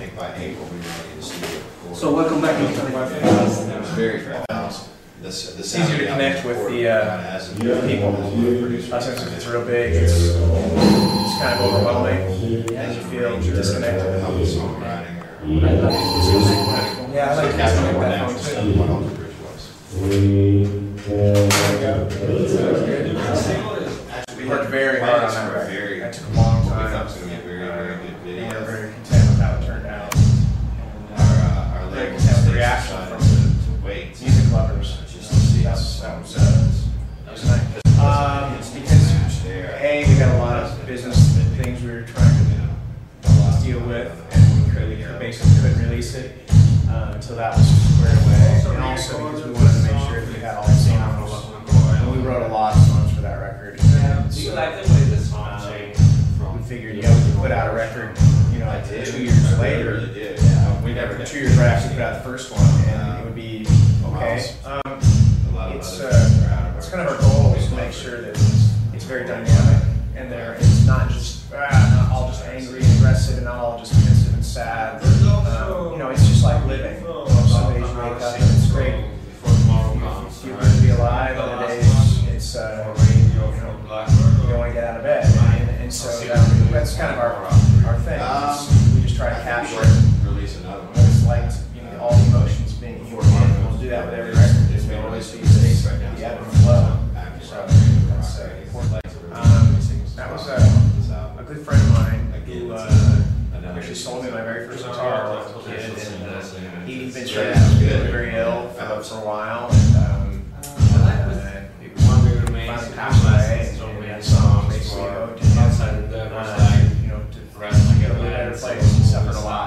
think by April we were in the studio. So welcome back to It was very fast. It's easier to connect with the people. Sometimes if it's real big, it's kind of overwhelming, and you feel disconnected. Yeah, I like that phone too. We worked very hard on that record. That took a long time. We were very content with how it turned out. Our very content with the reaction from the music lovers. That was nice. Because A, we got a lot of business things we were trying to deal with, and we basically couldn't release it until that was squared away. And also because we wanted to make sure that we had all the songs. And we wrote a lot of songs for that record. And so, we figured, we could put out a record, 2 years later. We never 2 years right after we put out the first one, and it would be okay. It's kind of our goal is to make sure that it's very dynamic, and it's not just not all just angry and aggressive, and not all just pensive and sad. It's just like living. Some days you wake up and it's great. You feel good to be alive. Other days it's you don't want to get out of bed, and so that's kind of our thing. We just try to capture what it's like to all the emotions being human. We'll do that with every record. We'll always be states right now. Yeah, and flow. So that's important. That was a good friend of mine who actually sold me my very first guitar when I was a kid, and he'd been very ill for a while, and finally passed away, and so basically owed to him, to get a better place. He suffered a lot.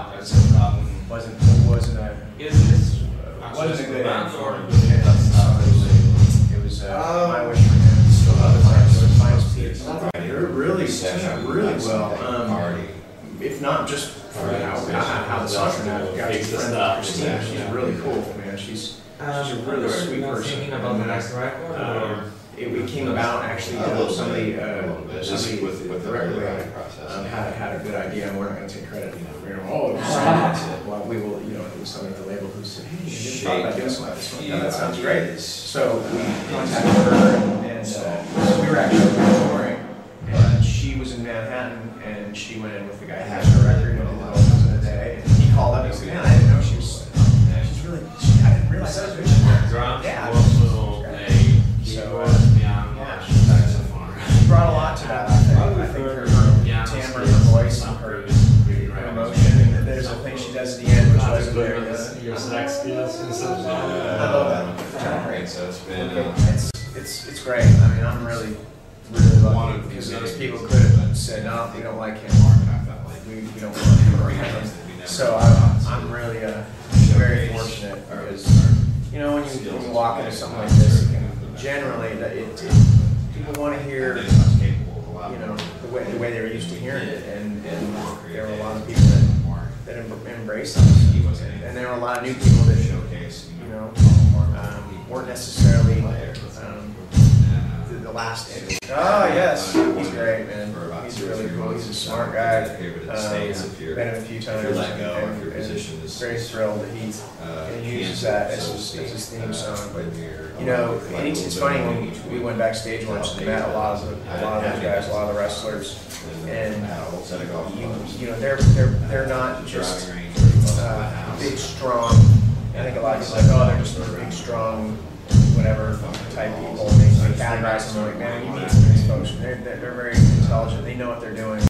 Wasn't a good end for him. It was my wish for him. So it finds peace. You're really well. If not just for how the song turned out, got to friend with Cristina. She's really cool, man. She's a really sweet person. About the next record? It came about actually. Somebody with the record label had a good idea, and we're not going to take credit. Well, we will. It was somebody at the label who said, "Hey, you didn't talk about doing something like this one. Yeah, that sounds great." So we contacted her, and we were actually touring, and she was in Manhattan, and she went in with the guy who had her record, and did the vocals in a day. And he called up and he said, "Man, I didn't know she's really. I didn't realize that was good." Yeah. So she brought a lot to that. I think her timbre, her voice, and her emotion. And there's a thing she does at the end, which wasn't very good. Your sex skills and stuff. I love that. Great. So it's been. It's great. I mean, I'm really lucky because those people could have said, "No, we don't like him. We don't want him around." So I'm really very fortunate because when you walk into something like this, generally people want to hear the way they were used to hearing it, and there were a lot of people that embraced it, and there were a lot of new people that weren't necessarily the last image. Oh yes, he's great, man. He's really cool. He's a smart guy. Met him a few times, and very thrilled that he uses that as his theme song. But it's funny when we went backstage once and met a lot of those guys, a lot of the wrestlers, and they're not just big, strong. I think a lot of people are like, oh, they're just big, strong, whatever type people. And they categorize them like, man, you meet some of these folks, and they're very intelligent. They know what they're doing.